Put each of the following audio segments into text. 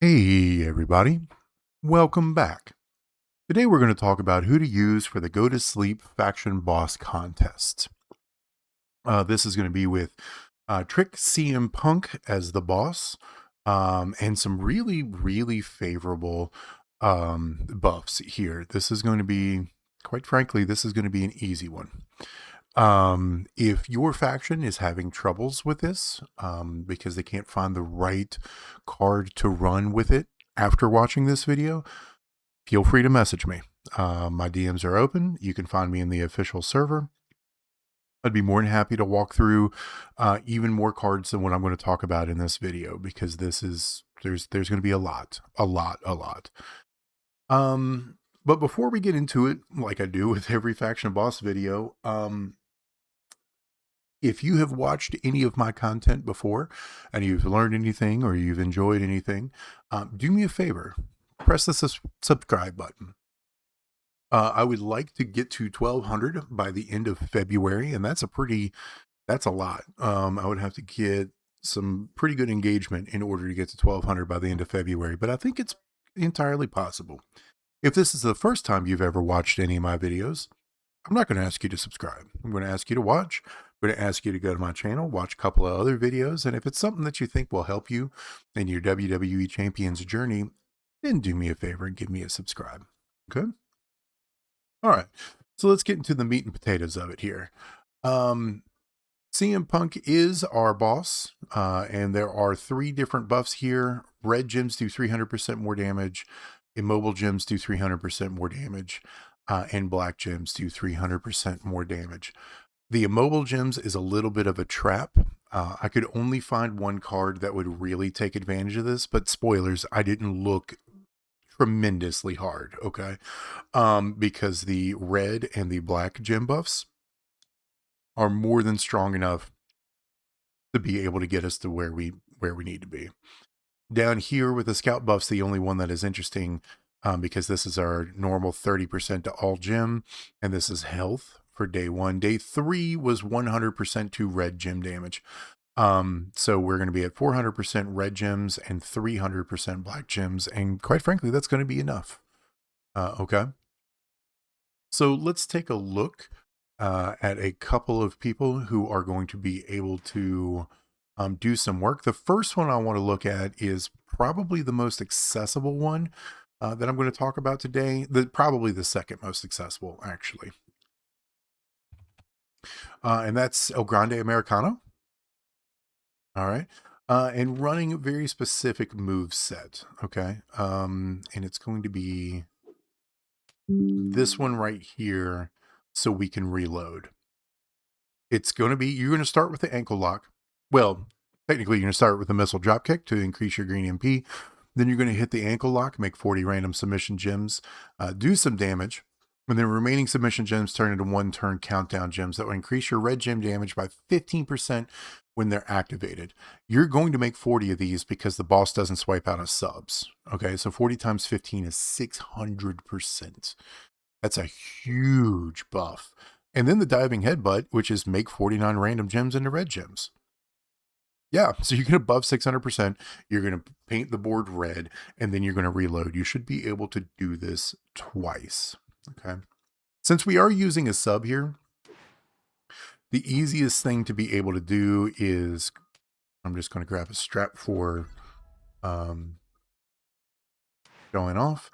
Hey everybody, welcome back. Today we're going to talk about who to use for the Go to Sleep Faction Boss Contest. This is going to be with Trick CM Punk as the boss, and some really favorable buffs here. This is going to be, quite frankly, this is going to be an easy one. If your faction is having troubles with this, because they can't find the right card to run with it after watching this video, feel free to message me. My DMs are open. You can find me in the official server. I'd be more than happy to walk through even more cards than what I'm going to talk about in this video, because there's going to be a lot. But before we get into it, like I do with every faction boss video, if you have watched any of my content before and you've learned anything or you've enjoyed anything, do me a favor, press the subscribe button. I would like to get to 1,200 by the end of February, and that's a lot. I would have to get some pretty good engagement in order to get to 1,200 by the end of February, but I think it's entirely possible. If this is the first time you've ever watched any of my videos, I'm not going to ask you to subscribe. I'm going to ask you to watch. I'm going to ask you to go to my channel, watch a couple of other videos, and if it's something that you think will help you in your WWE Champions journey, then do me a favor and give me a subscribe. Okay? All right. So let's get into the meat and potatoes of it here. CM Punk is our boss, and there are 3 different buffs here. Red gems do 300% more damage. Immobile gems do 300% more damage. And black gems do 300% more damage. The immobile gems is a little bit of a trap. I could only find one card that would really take advantage of this, but spoilers, I didn't look tremendously hard, okay? Because the red and the black gem buffs are more than strong enough to be able to get us to where we need to be. Down here with the scout buffs, the only one that is interesting, because this is our normal 30% to all gem, and this is health for day 1. Day 3 was 100% to red gem damage. So we're going to be at 400% red gems and 300% black gems, and quite frankly, that's going to be enough. Okay. So let's take a look at a couple of people who are going to be able to do some work. The first one I want to look at is probably the most accessible one that I'm going to talk about today. Probably the second most accessible, actually. And that's El Grande Americano. All right. And running a very specific move set. Okay. And it's going to be this one right here, so we can reload. It's going to be, you're going to start with the ankle lock. Well, technically you're going to start with a missile drop kick to increase your green MP. Then you're going to hit the ankle lock, make 40 random submission gems, do some damage, and then remaining submission gems turn into 1-turn countdown gems that will increase your red gem damage by 15% when they're activated. You're going to make 40 of these because the boss doesn't swipe out of subs. Okay, so 40 times 15 is 600%. That's a huge buff. And then the diving headbutt, which is make 49 random gems into red gems. Yeah, so you're going to above 600%. You're going to paint the board red, and then you're going to reload. You should be able to do this twice. Okay. Since we are using a sub here, the easiest thing to be able to do is, I'm just going to grab a strap for going off,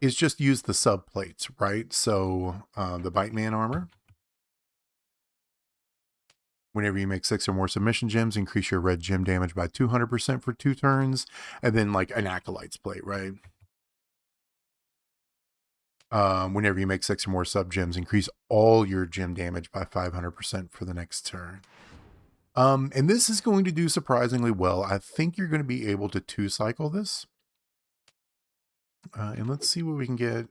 is just use the sub plates, right? So the Bite Man armor. Whenever you make 6 or more submission gems, increase your red gem damage by 200% for 2 turns. And then like an Acolyte's plate, right? Whenever you make 6 or more sub gems, increase all your gem damage by 500% for the next turn. And this is going to do surprisingly well. I think you're going to be able to 2-cycle this. And let's see what we can get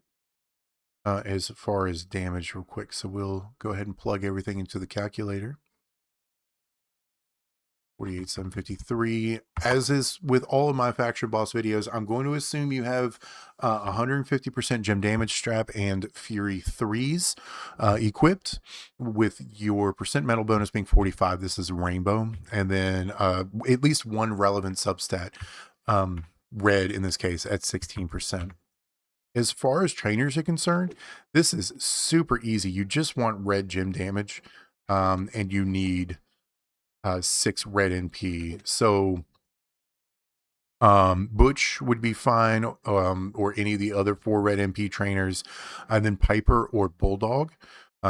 as far as damage real quick. So we'll go ahead and plug everything into the calculator. 48,753. As is with all of my faction boss videos, I'm going to assume you have 150% gem damage strap and Fury 3s equipped, with your percent metal bonus being 45. This is rainbow, and then at least one relevant substat red in this case at 16%. As far as trainers are concerned, this is super easy. You just want red gym damage, and you need 6 red NP. So Butch would be fine, or any of the other 4 red MP trainers, and then Piper or Bulldog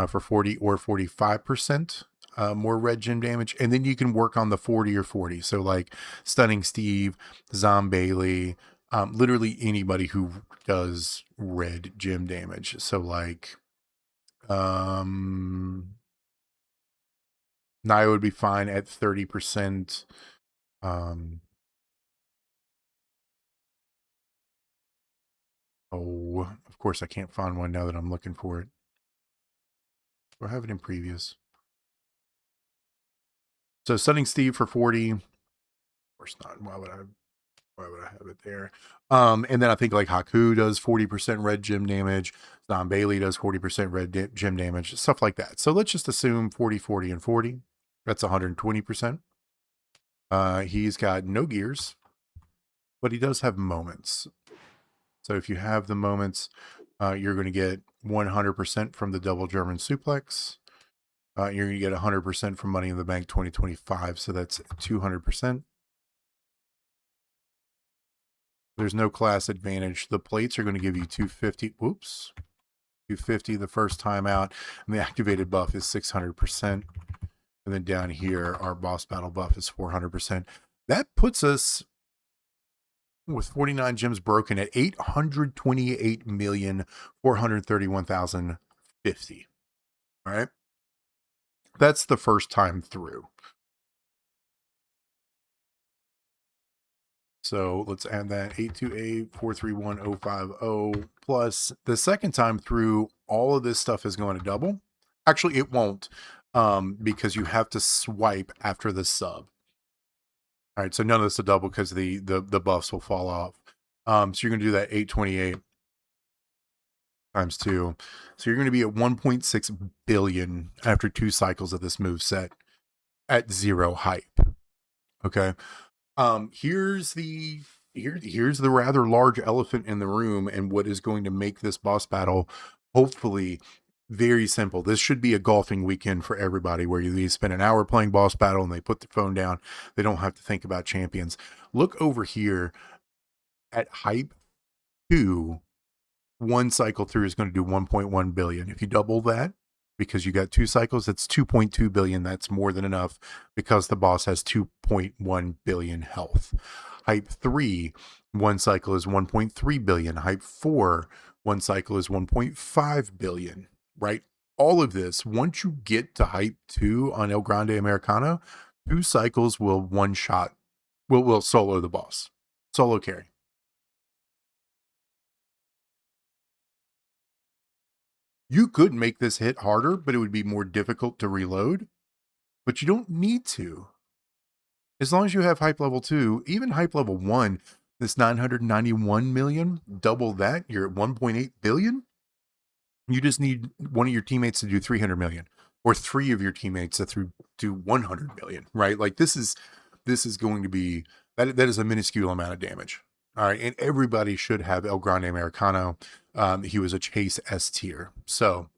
for 40 or 45% more red gym damage, and then you can work on the 40 or 40. So like Stunning Steve, Zom Bailey, literally anybody who does red gym damage. So like Nia would be fine at 30%. Oh, of course I can't find one now that I'm looking for it. Do I have it in previous? So Stunning Steve for 40. Of course not. Why would I have it there? And then I think like Haku does 40% red gym damage. Don Bailey does 40% red gym damage, stuff like that. So let's just assume 40, 40, and 40. That's 120%. He's got no gears, but he does have moments. So if you have the moments, you're going to get 100% from the double German suplex. You're going to get 100% from Money in the Bank 2025. So that's 200%. There's no class advantage. The plates are going to give you 250. Whoops. 250 the first time out. And the activated buff is 600%. And then down here, our boss battle buff is 400%. That puts us with 49 gems broken at 828,431,050. All right. That's the first time through. So let's add that 828,431,050 plus the second time through. All of this stuff is going to double. Actually, it won't, because you have to swipe after the sub. All right, so none of this will double because the buffs will fall off. So you're going to do that 828 times 2. So you're going to be at 1.6 billion after 2 cycles of this move set at 0 hype. Okay. Here's the rather large elephant in the room, and what is going to make this boss battle hopefully very simple. This should be a golfing weekend for everybody, where you spend an hour playing boss battle and they put the phone down. They don't have to think about champions. Look over here at hype 2. 1 cycle through is going to do 1.1 billion. If you double that, because you got 2 cycles, that's 2.2 billion. That's more than enough, because the boss has 2.1 billion health. Hype 3, 1 cycle is 1.3 billion. Hype 4, 1 cycle is 1.5 billion, right? All of this, once you get to hype 2 on El Grande Americano, 2 cycles will one-shot, will solo the boss. Solo carry. You could make this hit harder, but it would be more difficult to reload. But you don't need to. As long as you have hype level 2, even hype level 1, this 991 million, double that, you're at 1.8 billion. You just need one of your teammates to do 300 million, or 3 of your teammates to do 100 million, right? Like this is going to be, that is a minuscule amount of damage. All right, and everybody should have El Grande Americano. He was a Chase S tier, so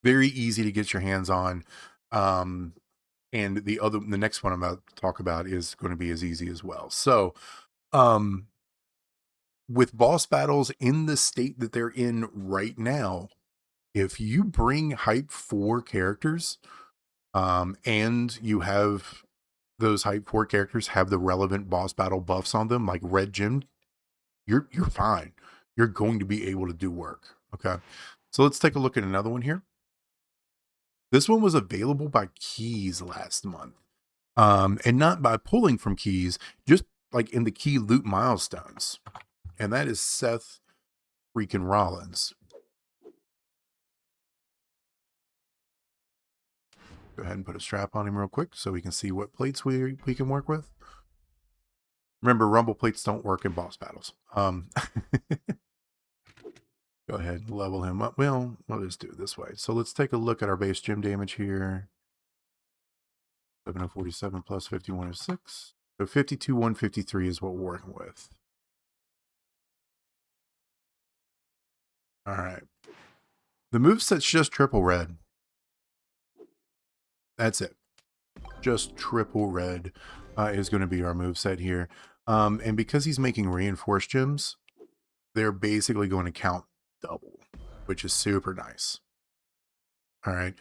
very easy to get your hands on. And the next one I'm about to talk about is going to be as easy as well. So, with boss battles in the state that they're in right now, if you bring hype 4 characters, and you have those hype 4 characters have the relevant boss battle buffs on them, like red gem, you're fine. You're going to be able to do work. Okay. So let's take a look at another one here. This one was available by keys last month. And not by pulling from keys, just like in the key loot milestones. And that is Seth freaking Rollins. Go ahead and put a strap on him real quick so we can see what plates we can work with. Remember, rumble plates don't work in boss battles. Go ahead and level him up. Well, we'll just do it this way. So let's take a look at our base gym damage here. 7047 plus 5106. So 52, 153 is what we're working with. All right. The moveset's just triple red. That's it. Just triple red is going to be our moveset here. And because he's making reinforced gems, they're basically going to count double, which is super nice. All right.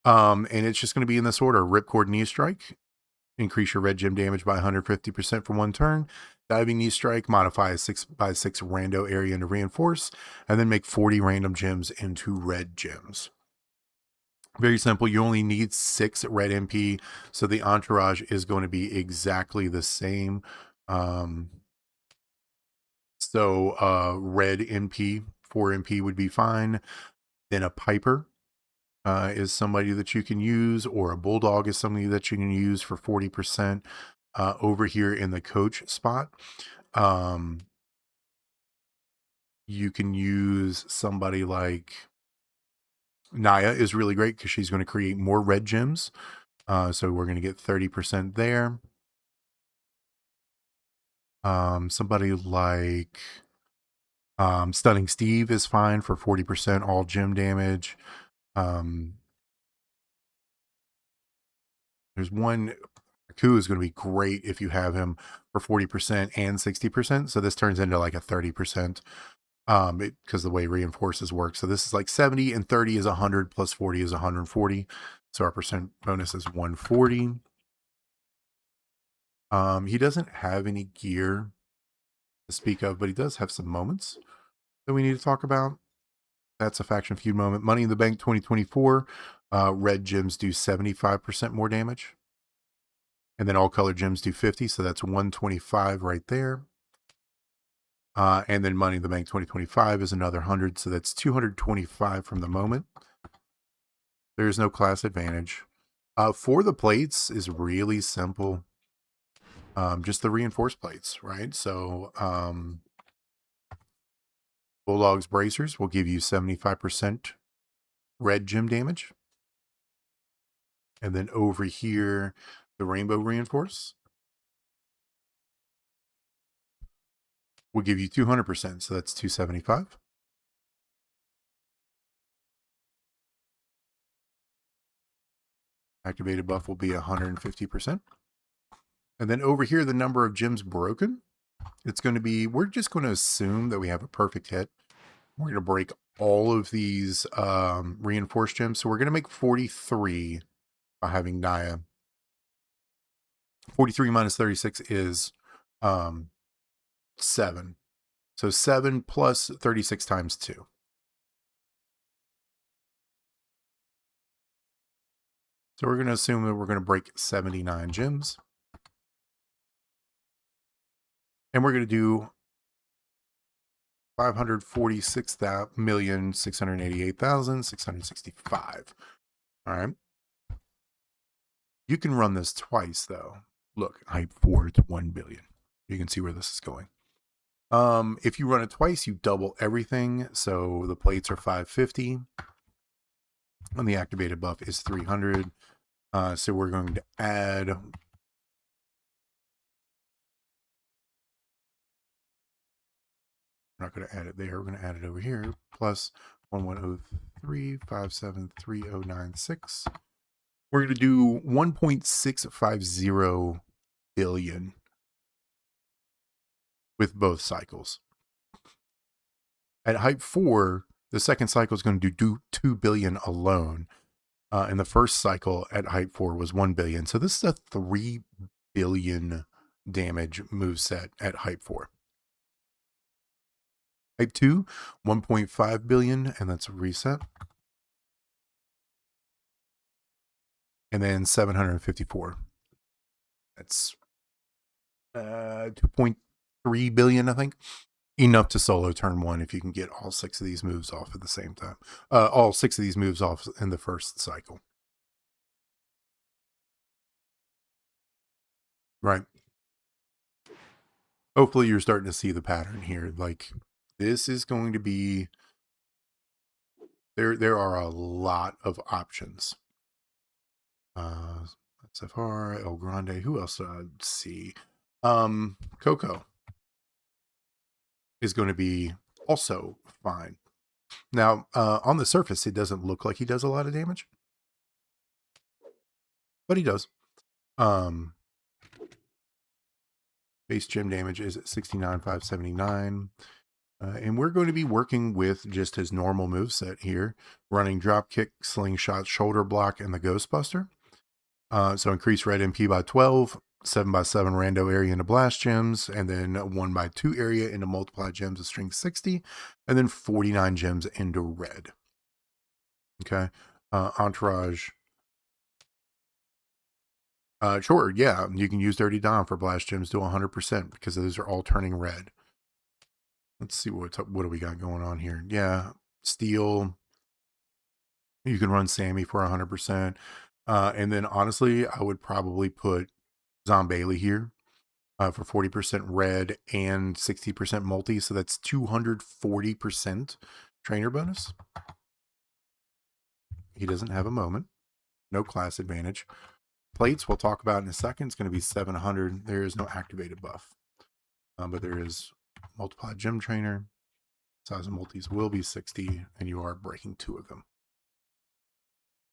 And it's just going to be in this order: Ripcord Knee Strike, increase your red gem damage by 150% for one turn. Diving Knee Strike, modify a 6x6 rando area into reinforce, and then make 40 random gems into red gems. Very simple. You only need 6 red MP, so the entourage is going to be exactly the same. Red MP, 4 MP would be fine. Then a Piper is somebody that you can use, or a Bulldog is somebody that you can use for 40% over here in the coach spot. You can use somebody like Naya is really great because she's going to create more red gems. So we're going to get 30% there. Somebody like Stunning Steve is fine for 40% all gem damage. There's one, Ku is going to be great if you have him for 40% and 60%. So this turns into like a 30%. Because the way reinforces work. So this is like 70 and 30 is 100 plus 40 is 140. So our percent bonus is 140. He doesn't have any gear to speak of, but he does have some moments that we need to talk about. That's a faction feud moment. Money in the Bank 2024. Red gems do 75% more damage. And then all color gems do 50. So that's 125 right there. And then Money in the Bank 2025 is another 100. So that's 225 from the moment. There's no class advantage. For the plates is really simple. Just the reinforced plates, right? So Bulldog's Bracers will give you 75% red gem damage. And then over here, the Rainbow Reinforce will give you 200%. So that's 275. Activated buff will be 150%. And then over here, the number of gems broken, it's going to be, we're just going to assume that we have a perfect hit. We're going to break all of these reinforced gems. So we're going to make 43 by having Naya. 43 minus 36 is 7. So 7 plus 36 times 2. So we're going to assume that we're going to break 79 gems. And we're going to do 546,688,665. All right. You can run this twice, though. Look, hype 4 to 1 billion. You can see where this is going. If you run it twice, you double everything. So the plates are 550. And the activated buff is 300. So we're going to add... We're not going to add it there. We're going to add it over here. Plus 1103,573,096. We're going to do 1.650 billion with both cycles. At hype 4, the second cycle is going to do 2 billion alone. And the first cycle at hype 4 was 1 billion. So this is a 3 billion damage moveset at hype 4. Hype 2, 1.5 billion, and that's a reset. And then 754. That's 2.3 billion, I think. Enough to solo turn 1 if you can get all 6 of these moves off at the same time. All 6 of these moves off in the first cycle. Right. Hopefully you're starting to see the pattern here. Like, this is going to be... There are a lot of options. SFR, El Grande, who else? Let's see. Coco is going to be also fine. Now, on the surface, it doesn't look like he does a lot of damage, but he does. Base gem damage is at 69,579. And we're going to be working with just his normal moveset here, running drop kick, slingshot, shoulder block, and the Ghostbuster. So increase red MP by 12, 7x7 rando area into blast gems, and then 1x2 area into multiply gems of strength 60, and then 49 gems into red. Okay. Entourage. Sure, yeah, you can use Dirty Dom for blast gems to 100% because those are all turning red. Let's see what do we got going on here. Yeah, steel. You can run Sammy for 100%. And then honestly, I would probably put Zombailey here for 40% red and 60% multi. So that's 240% trainer bonus. He doesn't have a moment. No class advantage. Plates, we'll talk about in a second. It's going to be 700. There is no activated buff. But there is multiplied gem trainer. Size of multis will be 60, and you are breaking 2 of them.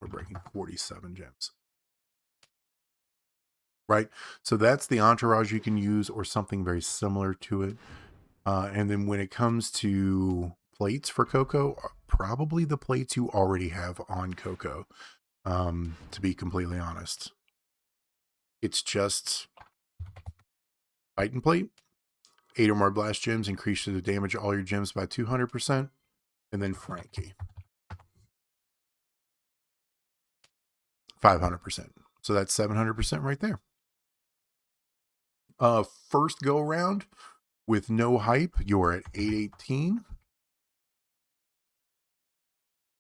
We're breaking 47 gems. Right? So that's the entourage you can use or something very similar to it. And then when it comes to plates for Coco, probably the plates you already have on Coco, to be completely honest. It's just Titan plate, 8 or more blast gems, increase the damage of all your gems by 200%, and then Frankie, 500%. So that's 700% right there. First go around with no hype, you're at 818.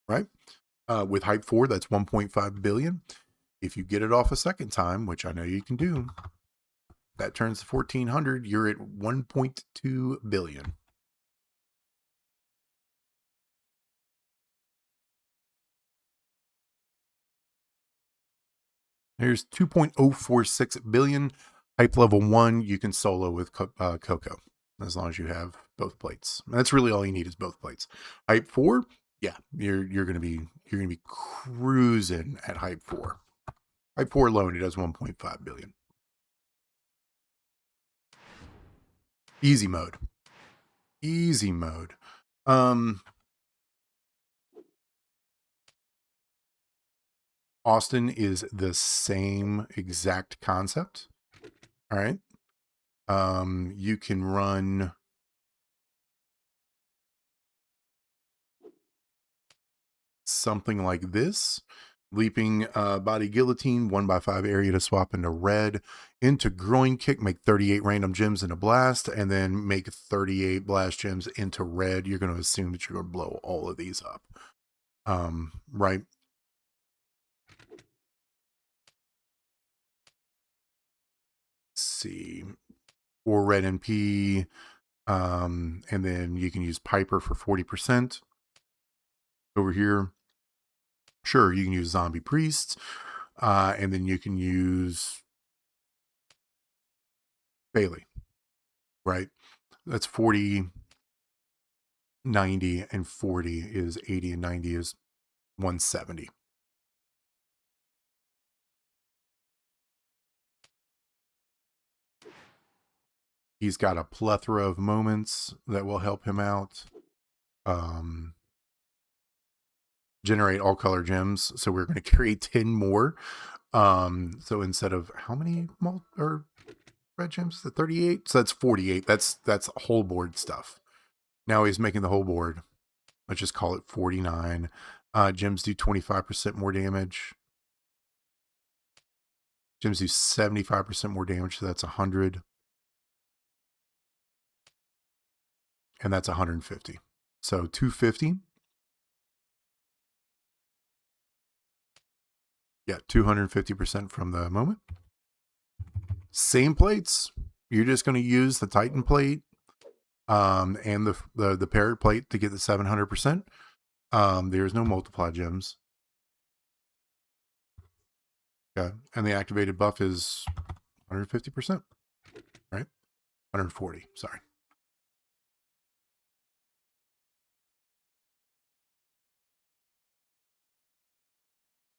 Right? With hype 4, that's 1.5 billion. If you get it off a second time, which I know you can do, that turns to 1400, you're at 1.2 billion. There's 2.046 billion. Hype level 1, you can solo with Coco, as long as you have both plates. That's really all you need is both plates. Hype 4, yeah, you're gonna be cruising at hype 4. Hype 4 alone, it does 1.5 billion. Easy mode. Easy mode. Austin is the same exact concept. All right. You can run something like this. Leaping body guillotine, 1x5 area to swap into red. Into groin kick, make 38 random gems in a blast, and then make 38 blast gems into red. You're going to assume that you're going to blow all of these up. Right. Let's see. Or red NP. And then you can use Piper for 40%. Over here, sure, you can use Zombie Priests. And then you can use Bailey, right? That's 40, 90, and 40 is 80, and 90 is 170. He's got a plethora of moments that will help him out. Generate all color gems. So we're going to create 10 more. So instead of how many red gems? The 38. So that's 48. That's whole board stuff. Now he's making the whole board. Let's just call it 49. Gems do 25% more damage. Gems do 75% more damage, so that's 100. And that's 150. So 250. Yeah, 250% from the moment. Same plates. You're just going to use the Titan plate and the Parrot plate to get the 700%. There's no multiply gems. Okay. And the activated buff is 150%. Right? 140, sorry.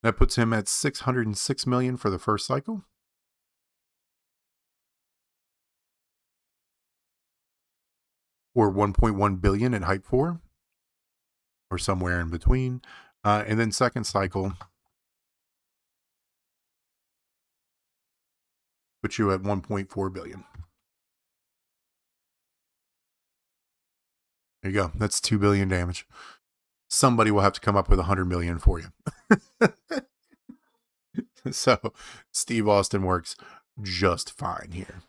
That puts him at 606 million for the first cycle. Or 1.1 billion at Hype 4, or somewhere in between. And then second cycle puts you at 1.4 billion. There you go. That's 2 billion damage. Somebody will have to come up with 100 million for you. So Steve Austin works just fine here.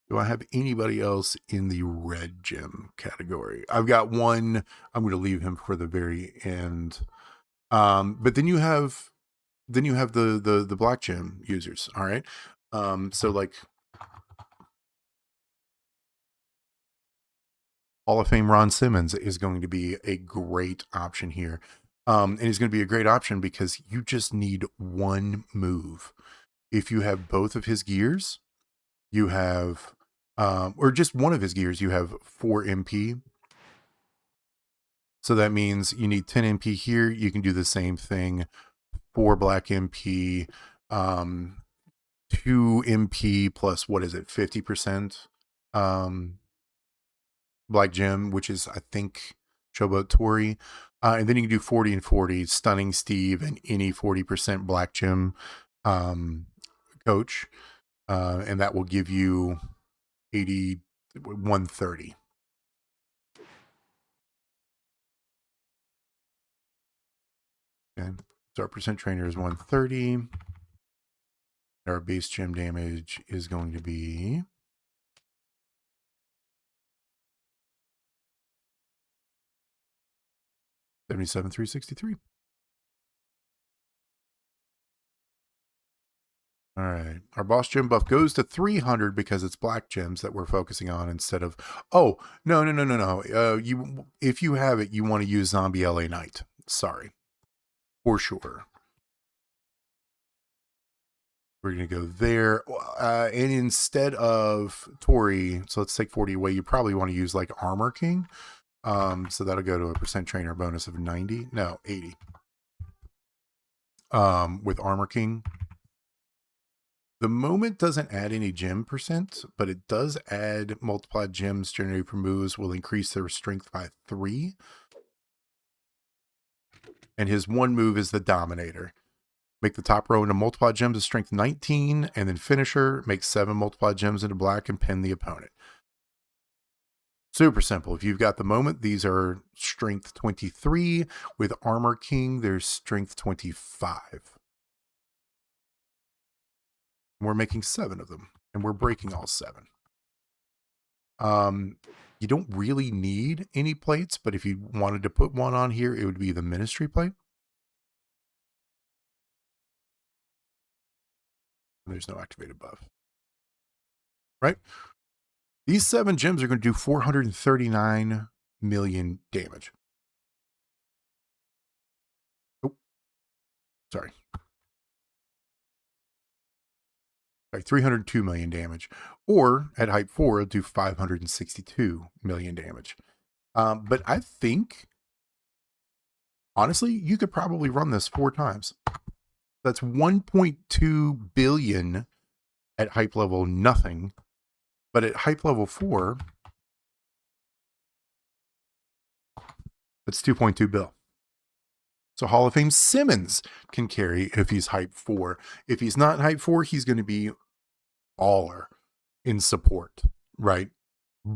Do I have anybody else in the red gem category? I've got one. I'm going to leave him for the very end. But then you have the black gem users. All right. So like Hall of Fame Ron Simmons is going to be a great option here. And he's going to be a great option because you just need one move. If you have both of his gears, you have, or just one of his gears, you have 4 MP. So that means you need 10 MP here. You can do the same thing. 4 black MP, 2 MP plus, what is it, 50%? Black Gem, which is, I think, Showboat Tori. And then you can do 40 and 40, Stunning Steve, and any 40% Black Gem coach. And that will give you 130. Okay. So our percent trainer is 130. Our base gem damage is going to be 77,363. All right. Our boss gem buff goes to 300 because it's black gems that we're focusing on instead of, oh, no. If you have it, you want to use Zombie LA Knight. Sorry. For sure. We're going to go there. And instead of Tori, so let's take 40 away, you probably want to use like Armor King. So that'll go to a percent trainer bonus of 90. No, 80. With Armor King. The moment doesn't add any gem percent, but it does add multiplied gems generated from moves will increase their strength by 3. And his one move is the Dominator. Make the top row into multiplied gems of strength 19, and then finisher, make 7 multiplied gems into black and pin the opponent. Super simple. If you've got the moment, these are strength 23. With Armor King, there's strength 25. We're making 7 of them, and we're breaking all 7. You don't really need any plates, but if you wanted to put one on here, it would be the Ministry plate. And there's no activated buff. Right? These 7 gems are going to do 439 million damage. Oh, sorry. 302 million damage. Or at Hype 4, it'll do 562 million damage. But I think, honestly, you could probably run this 4 times. That's 1.2 billion at Hype level nothing. But at Hype level 4, it's 2.2 bill. So Hall of Fame Simmons can carry if he's Hype 4. If he's not Hype 4, he's going to be baller in support, right?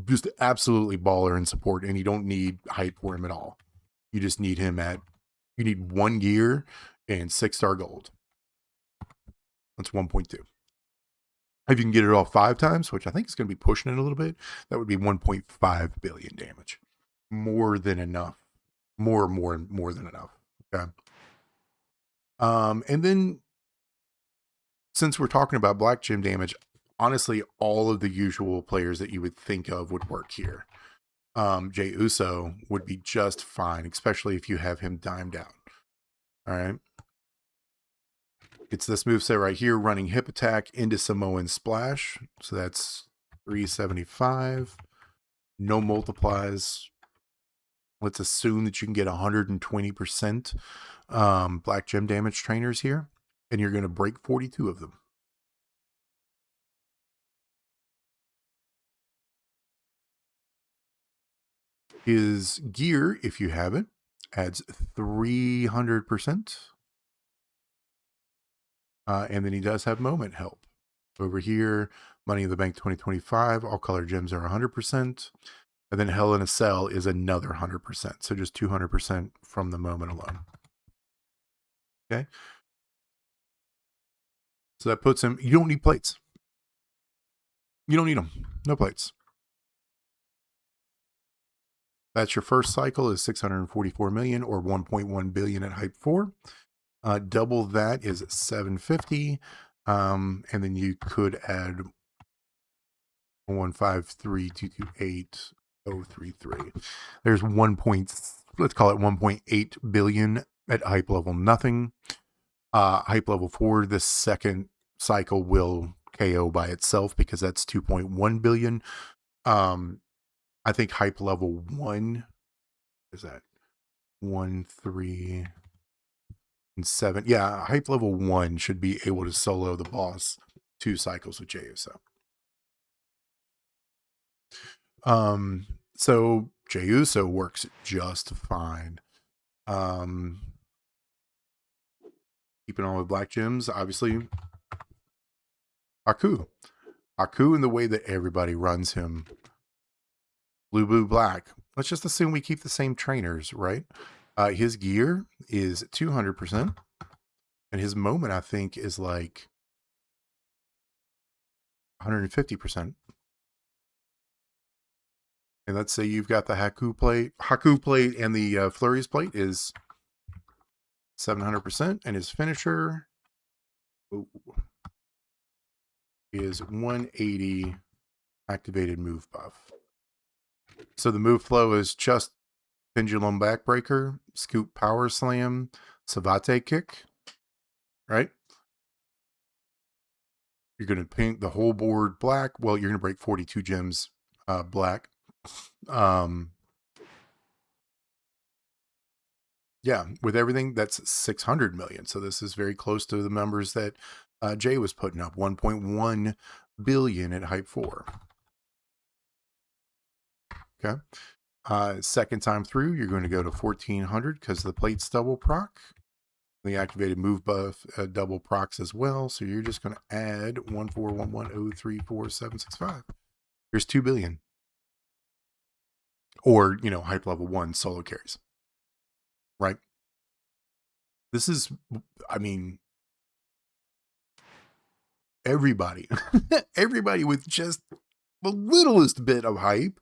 Just absolutely baller in support, and you don't need Hype for him at all. You just need him you need 1 gear and 6-star gold. That's 1.2. If you can get it all 5 times, which I think is going to be pushing it a little bit, that would be 1.5 billion damage. More than enough. More than enough. Okay. And then since we're talking about black gem damage, honestly, all of the usual players that you would think of would work here. Jey Uso would be just fine, especially if you have him dime down. All right. It's this moveset right here, running hip attack into Samoan splash. So that's 375. No multiplies. Let's assume that you can get 120% black gem damage trainers here, and you're going to break 42 of them. His gear, if you have it, adds 300%. And then he does have moment help. Over here, Money in the Bank 2025, all color gems are 100%. And then Hell in a Cell is another 100%. So just 200% from the moment alone. Okay. So that puts him, you don't need plates. You don't need them. No plates. That's your first cycle is 644 million or 1.1 billion at hype 4. Double that is 750. And then you could add 153228033. There's let's call it 1.8 billion at hype level nothing. Hype level 4, the second cycle will KO by itself because that's 2.1 billion. I think hype level 1 is that 1, 3, and 7. Yeah, hype level 1 should be able to solo the boss 2 cycles with Jey Uso. So Jey Uso works just fine. Keeping on with black gems, obviously. Haku in the way that everybody runs him. Blue, black. Let's just assume we keep the same trainers, right? His gear is 200%. And his moment, I think, is like 150%. And let's say you've got the Haku plate and the Flurries plate is 700%. And his finisher is 180 activated move buff. So the move flow is just Pendulum Backbreaker, Scoop Power Slam, Savate Kick, right? You're going to paint the whole board black. Well, you're going to break 42 gems black. Yeah, with everything, that's 600 million. So this is very close to the numbers that Jay was putting up, 1.1 billion at hype 4. Okay. Second time through, you're going to go to 1400 because the plates double proc. The activated move buff double procs as well. So you're just going to add 14110344765. Here's 2 billion. Or, hype level 1 solo carries. Right? This is, everybody, everybody with just the littlest bit of hype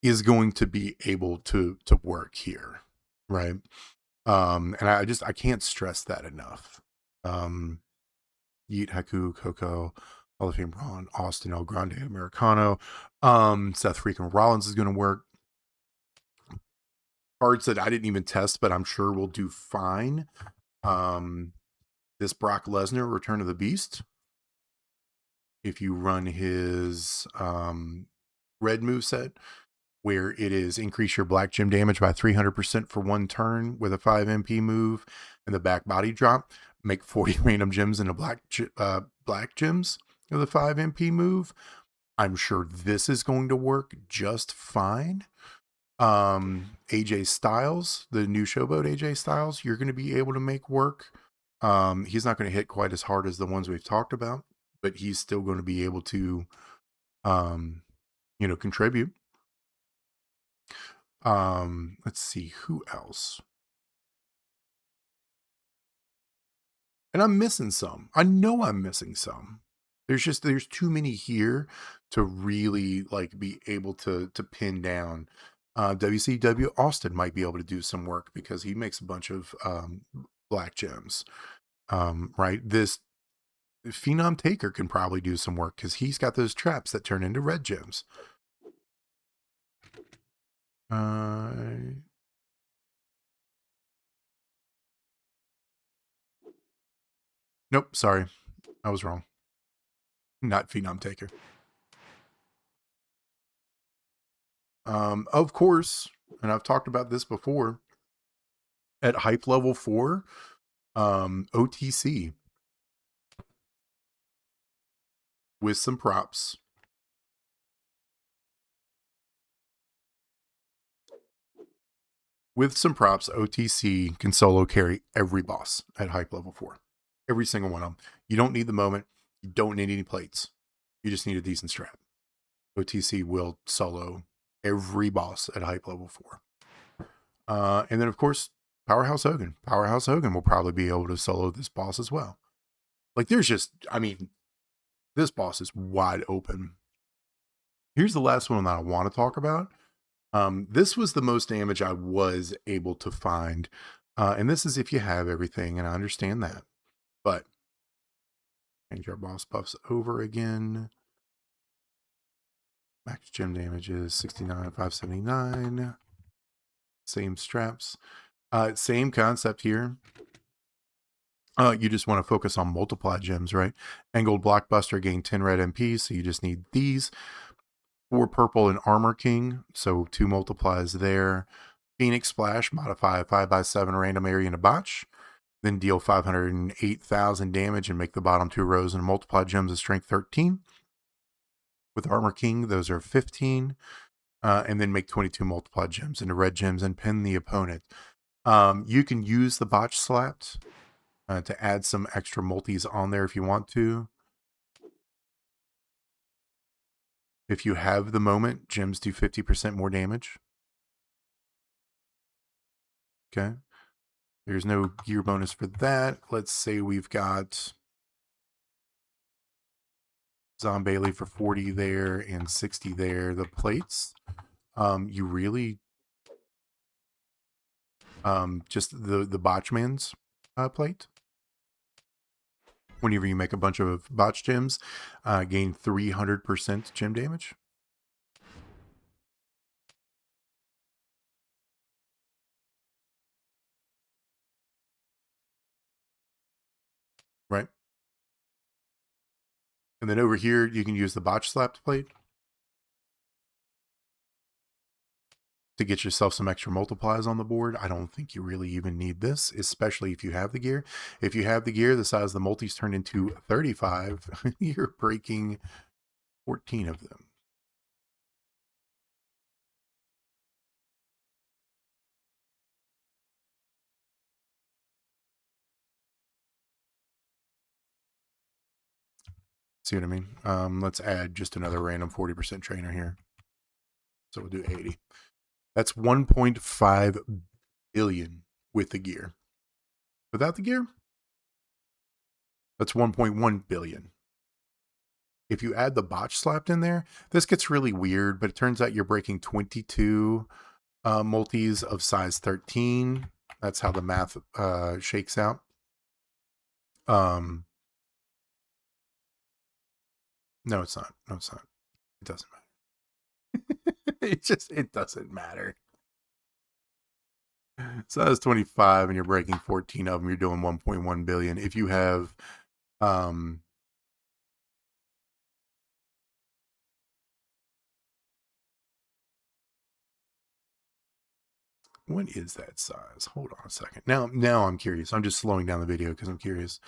is going to be able to work here. Right? And I can't stress that enough. Yeet, Haku, Coco, Hall of Fame Braun, Austin, El Grande, Americano. Seth freaking Rollins is going to work. Cards that I didn't even test, but I'm sure will do fine. This Brock Lesnar, Return of the Beast. If you run his red moveset, where it is increase your black gem damage by 300% for 1 turn with a 5 MP move and the back body drop, make 40 random gems into black gems with a 5 MP move. I'm sure this is going to work just fine. AJ Styles, the new Showboat AJ Styles, you're going to be able to make work. He's not going to hit quite as hard as the ones we've talked about, but he's still going to be able to, contribute. Let's see who else. And I'm missing some. I know I'm missing some. There's too many here to really be able to pin down. WCW Austin might be able to do some work because he makes a bunch of black gems. Right? This Phenom Taker can probably do some work because he's got those traps that turn into red gems. Nope, sorry. I was wrong. Not Phenom Taker. Of course, and I've talked about this before, at hype level 4, OTC with some props. With some props, OTC can solo carry every boss at hype level 4. Every single one of them. You don't need the moment. You don't need any plates. You just need a decent strat. OTC will solo every boss at hype level 4. And then, of course, Powerhouse Hogan. Powerhouse Hogan will probably be able to solo this boss as well. Like, there's just, I mean, this boss is wide open. Here's the last one that I want to talk about. This was the most damage I was able to find. And this is if you have everything, and I understand that. But change our boss buffs over again. Max gem damage is 69,579. Same straps. Same concept here. You just want to focus on multiply gems, right? Angled Blockbuster gain 10 red MP, so you just need these. 4 purple and Armor King, so 2 multiplies there. Phoenix Splash, modify a 5x7 random area in a botch. Then deal 508,000 damage and make the bottom 2 rows and multiply gems of strength 13. With Armor King, those are 15. And then make 22 multiply gems into red gems and pin the opponent. You can use the botch slapped to add some extra multis on there if you want to. If you have the moment, gems do 50% more damage. Okay. There's no gear bonus for that. Let's say we've got Zombailey for 40 there and 60 there. The plates, you really just the Botchman's plate. Whenever you make a bunch of botch gems, gain 300% gem damage. Right. And then over here, you can use the botch slapped plate to get yourself some extra multiplies on the board. I don't think you really even need this, especially if you have the gear. If you have the gear, the size of the multis turn into 35, you're breaking 14 of them. See what I mean? Let's add just another random 40% trainer here. So we'll do 80. That's 1.5 billion with the gear. Without the gear, that's 1.1 billion. If you add the botch slapped in there, this gets really weird, but it turns out you're breaking 22 multis of size 13. That's how the math shakes out. No, it's not. No, it's not. It doesn't matter. It doesn't matter. Size 25 and you're breaking 14 of them, you're doing 1.1 billion. If you have what is that size? Hold on a second. Now I'm curious. I'm just slowing down the video because I'm curious.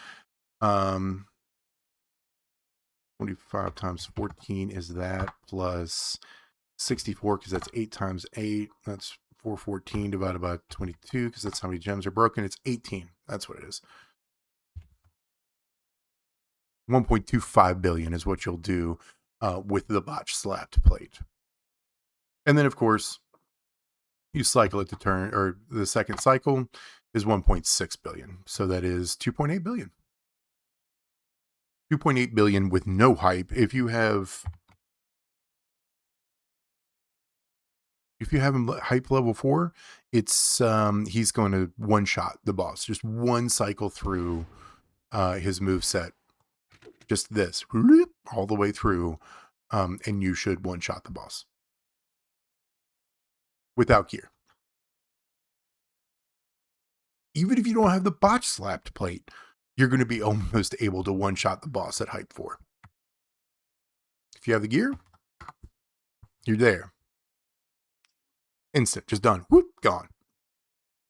25 times 14 is that plus 64 because that's 8 times 8. That's 414 divided by 22 because that's how many gems are broken. It's 18. That's what it is. 1.25 billion is what you'll do with the botch slapped plate. And then, of course, you cycle it to turn, or the second cycle is 1.6 billion. So that is 2.8 billion. 2.8 billion with no hype. If you have him hype level 4, it's he's going to one shot the boss, just one cycle through his move set, just this all the way through, and you should one shot the boss without gear. Even if you don't have the botch slapped plate, you're going to be almost able to one-shot the boss at Hype 4. If you have the gear, you're there. Instant, just done. Whoop, gone.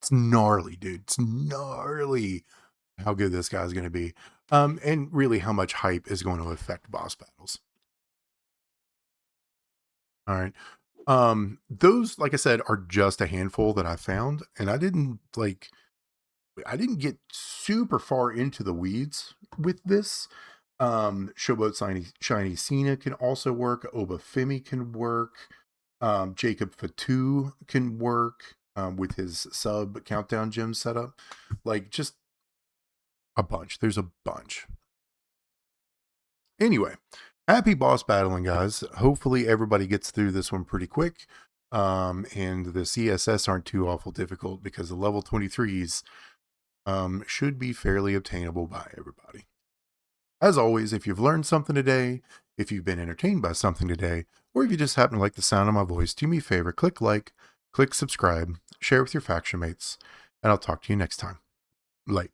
It's gnarly, dude. It's gnarly how good this guy's going to be. And really how much hype is going to affect boss battles. All right. Those, like I said, are just a handful that I found, and I didn't get super far into the weeds with this. Showboat Shiny Cena can also work. Obafemi can work. Jacob Fatu can work with his sub countdown gym setup. Like, just a bunch. There's a bunch. Anyway, happy boss battling, guys. Hopefully everybody gets through this one pretty quick. And the CSS aren't too awful difficult, because the level 23s should be fairly obtainable by everybody. As always, if you've learned something today, if you've been entertained by something today, or if you just happen to like the sound of my voice, do me a favor, click like, click subscribe, share with your faction mates, and I'll talk to you next time. Late.